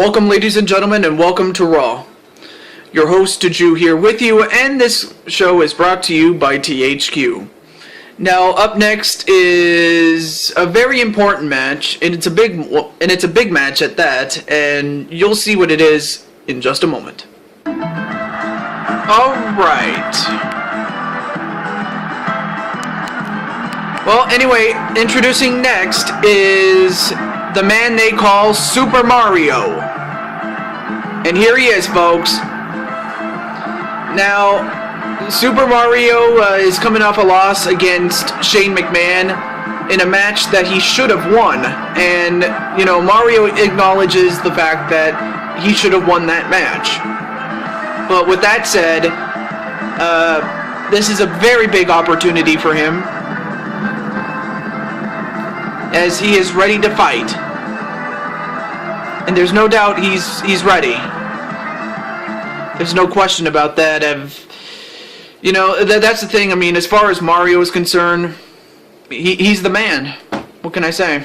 Welcome, ladies and gentlemen, and welcome to Raw. Your host, Drew, here with you, and this show is brought to you by THQ. Now, up next is a very important match, and it's a big match at that, and you'll see what it is in just a moment. All right. Well, anyway, introducing next is the man they call Super Mario. And here he is, folks. Now, Super Mario is coming off a loss against Shane McMahon in a match that he should have won. And, you know, Mario acknowledges the fact that he should have won that match. But with that said, this is a very big opportunity for him, as he is ready to fight. And there's no doubt he's ready. There's no question about that. You know, that's the thing. I mean, as far as Mario is concerned, he's the man. What can I say?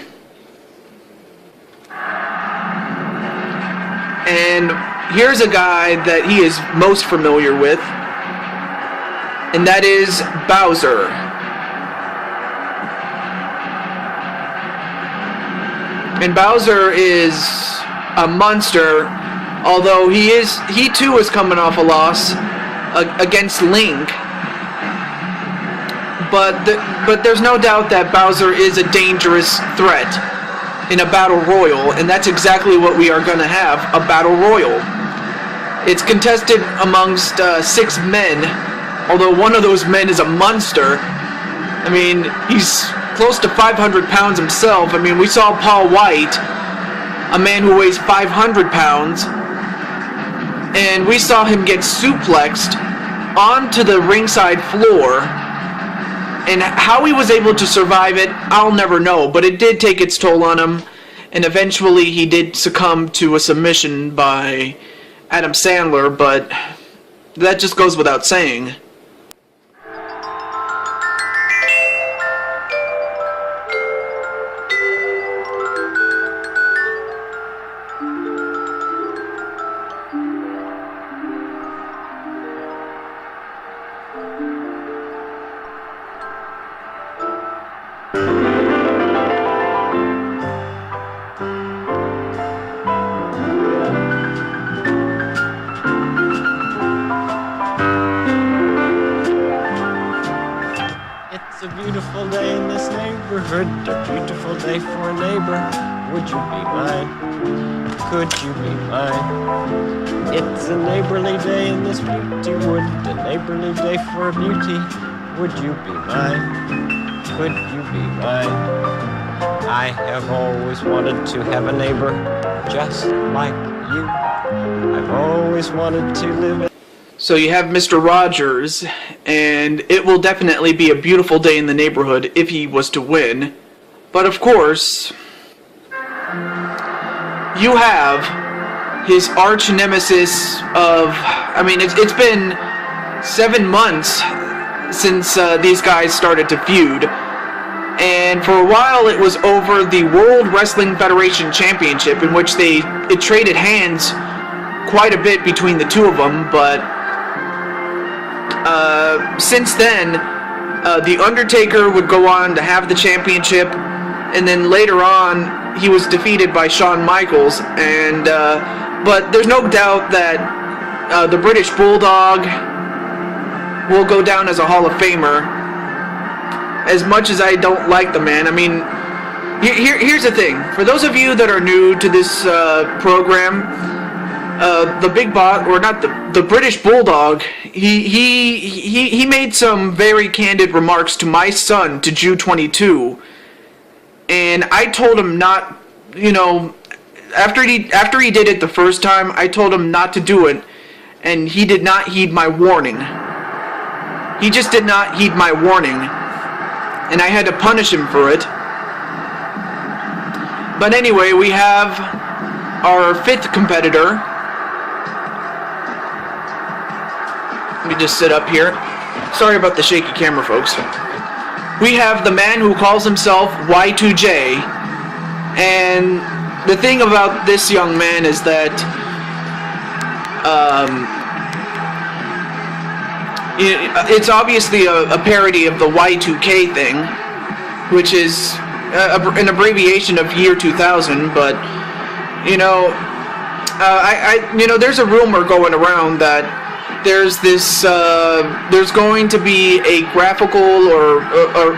And here's a guy that he is most familiar with, and that is Bowser. And Bowser is a monster, although he too is coming off a loss against Link. But there's no doubt that Bowser is a dangerous threat in a battle royal, and that's exactly what we are going to have, a battle royal. It's contested amongst 6 men, although one of those men is a monster. I mean, he's close to 500 pounds himself. I mean, we saw Paul White, a man who weighs 500 pounds, and we saw him get suplexed onto the ringside floor, and how he was able to survive it, I'll never know, but it did take its toll on him, and eventually he did succumb to a submission by Adam Sandler, but that just goes without saying. It's a beautiful day in this neighborhood, a beautiful day for a neighbor. Would you be mine? Could you be mine? It's a neighborly day in this beauty wood, a neighborly day for a beauty. Would you be mine? Could you be mine? I have always wanted to have a neighbor just like you. I've always wanted to live in... So you have Mr. Rogers, and it will definitely be a beautiful day in the neighborhood if he was to win. But of course, you have his arch nemesis of, I mean, it's been 7 months since these guys started to feud. And for a while it was over the World Wrestling Federation Championship, in which it traded hands quite a bit between the two of them, but since then, The Undertaker would go on to have the championship, and then later on, he was defeated by Shawn Michaels, and but there's no doubt that the British Bulldog will go down as a Hall of Famer. As much as I don't like the man, I mean, here's the thing. For those of you that are new to this program, the Big Boss, or not the British Bulldog, he made some very candid remarks to my son, to Jew 22, and I told him not, you know, after he did it the first time, I told him not to do it, and he did not heed my warning. He just did not heed my warning, and I had to punish him for it. But anyway, we have our 5th competitor. Let me just sit up here. Sorry about the shaky camera, folks. We have the man who calls himself Y2J, and the thing about this young man is that it's obviously a parody of the Y2K thing, which is an abbreviation of year 2000. But there's a rumor going around that there's going to be a graphical or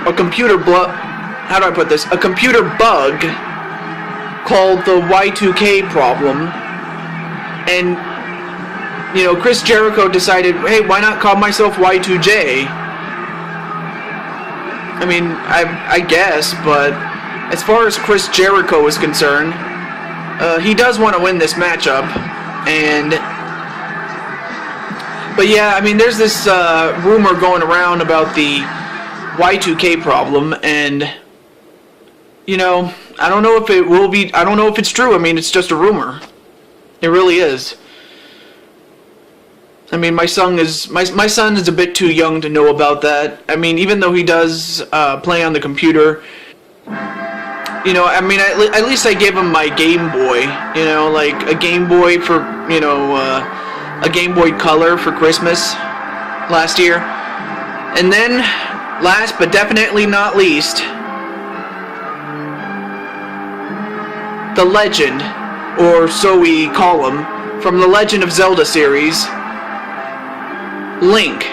a computer how do I put this? A computer bug called the Y2K problem, and Chris Jericho decided, hey, why not call myself Y2J? I mean, I guess, but as far as Chris Jericho is concerned, he does want to win this matchup, but yeah, I mean, there's this rumor going around about the Y2K problem, and I don't know if it will be. I don't know if it's true. I mean, it's just a rumor. It really is. I mean, my son is a bit too young to know about that. I mean, even though he does play on the computer, I mean, at least I gave him my Game Boy. Like a Game Boy for a Game Boy Color for Christmas last year. And then, last but definitely not least, the legend, or so we call him, from the Legend of Zelda series, Link.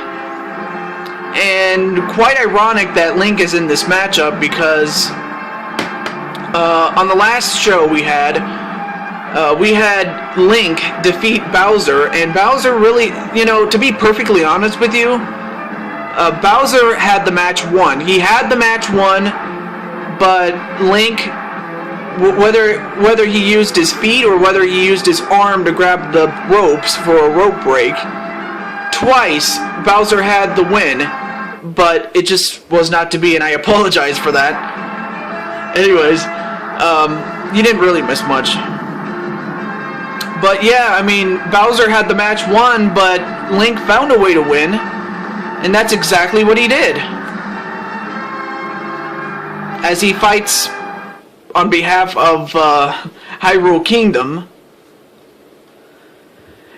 And quite ironic that Link is in this matchup because on the last show we had Link defeat Bowser, and Bowser really, to be perfectly honest with you, Bowser had the match won. He had the match won, but Link, whether he used his feet or whether he used his arm to grab the ropes for a rope break, twice Bowser had the win, but it just was not to be, and I apologize for that. Anyways, you didn't really miss much. But yeah, I mean, Bowser had the match won, but Link found a way to win, and that's exactly what he did. As he fights on behalf of Hyrule Kingdom.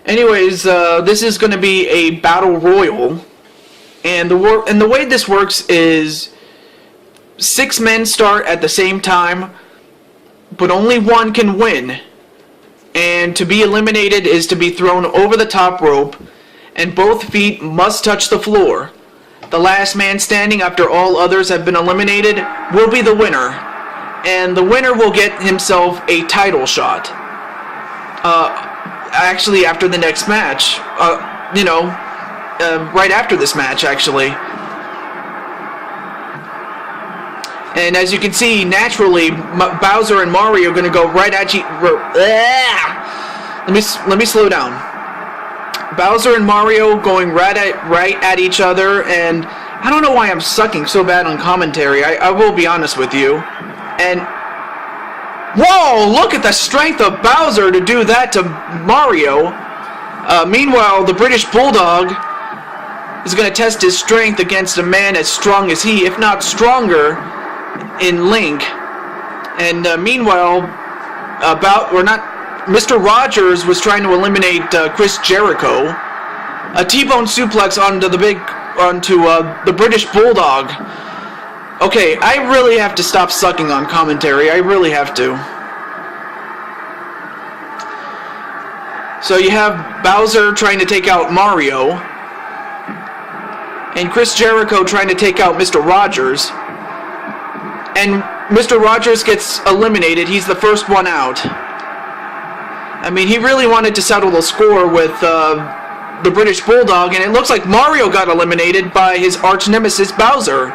Anyways, this is going to be a battle royal, and the way this works is 6 men start at the same time, but only one can win. And to be eliminated is to be thrown over the top rope, and both feet must touch the floor. The last man standing after all others have been eliminated will be the winner, and the winner will get himself a title shot. Actually, after the next match, right after this match, actually. And as you can see, naturally, Bowser and Mario are going to go right at you. Let me slow down. Bowser and Mario going right at each other, and I don't know why I'm sucking so bad on commentary. I will be honest with you. And whoa! Look at the strength of Bowser to do that to Mario. Meanwhile, the British Bulldog is going to test his strength against a man as strong as he, if not stronger, in Link. And meanwhile, Mr. Rogers was trying to eliminate Chris Jericho. A T-bone suplex onto the British Bulldog. Okay, I really have to stop sucking on commentary. I really have to. So you have Bowser trying to take out Mario, and Chris Jericho trying to take out Mr. Rogers. And Mr. Rogers gets eliminated. He's the first one out. I mean, he really wanted to settle the score with the British Bulldog, and it looks like Mario got eliminated by his arch nemesis Bowser.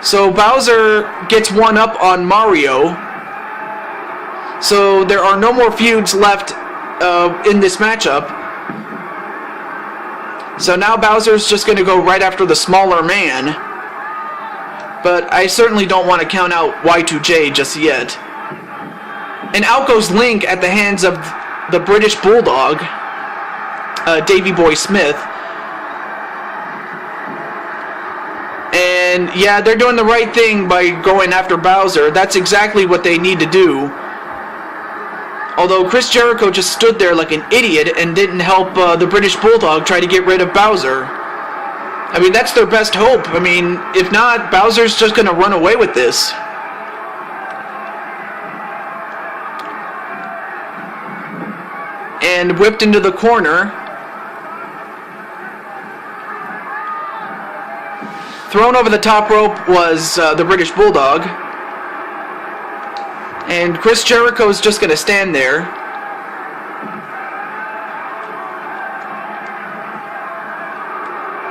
So Bowser gets one up on Mario. So there are no more feuds left in this matchup. So now Bowser's just going to go right after the smaller man. But I certainly don't want to count out Y2J just yet. And out goes Link at the hands of the British Bulldog, Davey Boy Smith. And yeah, they're doing the right thing by going after Bowser. That's exactly what they need to do. Although Chris Jericho just stood there like an idiot and didn't help the British Bulldog try to get rid of Bowser. I mean, that's their best hope. I mean, if not, Bowser's just going to run away with this. And whipped into the corner. Thrown over the top rope was the British Bulldog. And Chris Jericho's just going to stand there.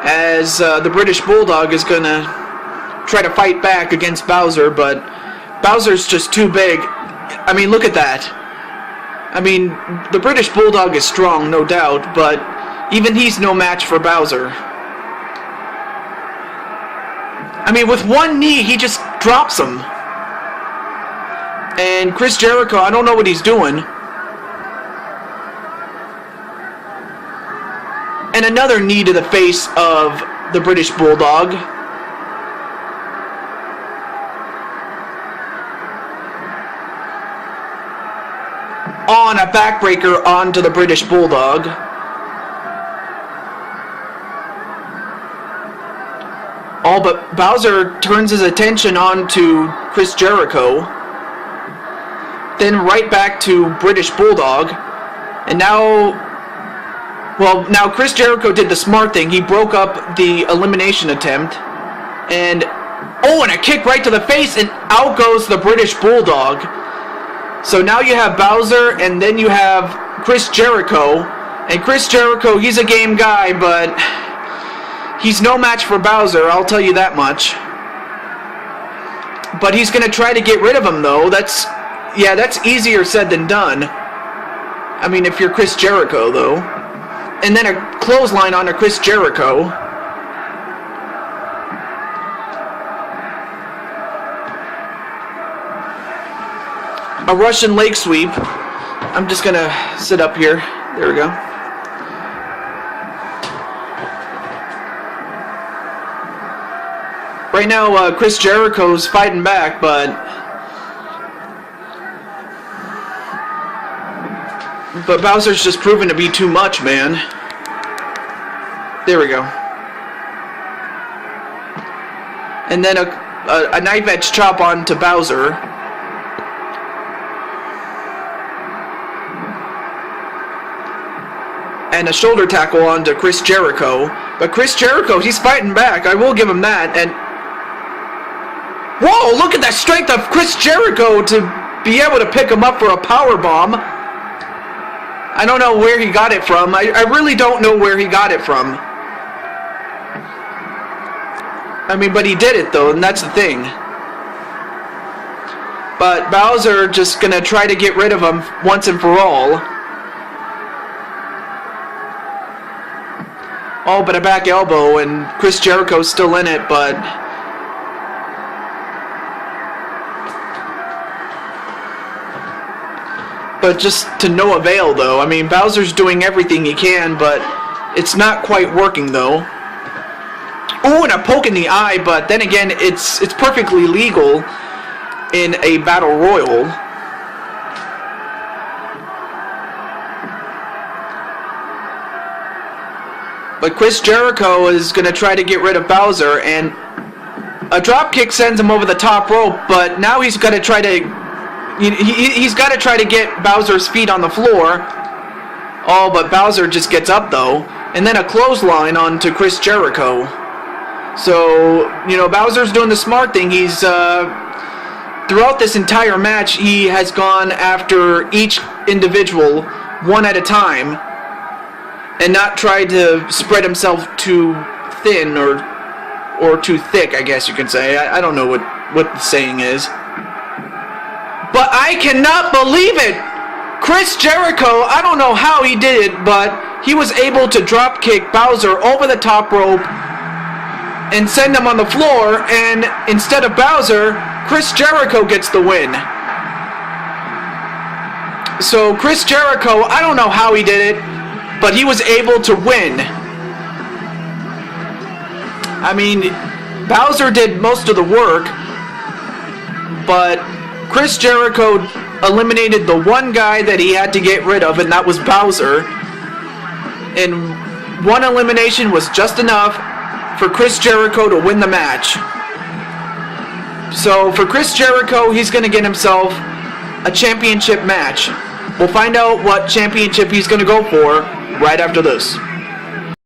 As the British Bulldog is going to try to fight back against Bowser, but Bowser's just too big. I mean, look at that. I mean, the British Bulldog is strong, no doubt, but even he's no match for Bowser. I mean, with one knee, he just drops him. And Chris Jericho, I don't know what he's doing. And another knee to the face of the British Bulldog. On a backbreaker onto the British Bulldog. All but Bowser turns his attention onto Chris Jericho. Then right back to British Bulldog. And now Chris Jericho did the smart thing. He broke up the elimination attempt. And a kick right to the face, and out goes the British Bulldog. So now you have Bowser, and then you have Chris Jericho. And Chris Jericho, he's a game guy, but he's no match for Bowser, I'll tell you that much. But he's going to try to get rid of him, though. That's easier said than done. I mean, if you're Chris Jericho, though. And then a clothesline onto Chris Jericho. A Russian leg sweep. I'm just going to sit up here. There we go. Right now, Chris Jericho's fighting back, but Bowser's just proven to be too much, man. There we go. And then a knife edge chop onto Bowser. And a shoulder tackle onto Chris Jericho. But Chris Jericho, he's fighting back. I will give him that. And whoa, look at that strength of Chris Jericho to be able to pick him up for a power bomb. I don't know where he got it from. I really don't know where he got it from. I mean, but he did it, though, and that's the thing. But Bowser just going to try to get rid of him once and for all. Oh, but a back elbow, and Chris Jericho's still in it, but just to no avail, though. I mean, Bowser's doing everything he can, but it's not quite working, though. Oh, and a poke in the eye, but then again, it's perfectly legal in a battle royal. But Chris Jericho is going to try to get rid of Bowser, and a dropkick sends him over the top rope, but now he's got to try to he's got to try to get Bowser's feet on the floor. Oh, but Bowser just gets up, though. And then a clothesline onto Chris Jericho. So, Bowser's doing the smart thing. He's, throughout this entire match, he has gone after each individual one at a time and not tried to spread himself too thin or too thick, I guess you could say. I don't know what the saying is. But I cannot believe it! Chris Jericho, I don't know how he did it, but he was able to drop kick Bowser over the top rope and send him on the floor, and instead of Bowser, Chris Jericho gets the win. So Chris Jericho, I don't know how he did it, but he was able to win. I mean, Bowser did most of the work, but Chris Jericho eliminated the one guy that he had to get rid of, and that was Bowser. And one elimination was just enough for Chris Jericho to win the match. So for Chris Jericho, he's going to get himself a championship match. We'll find out what championship he's going to go for right after this.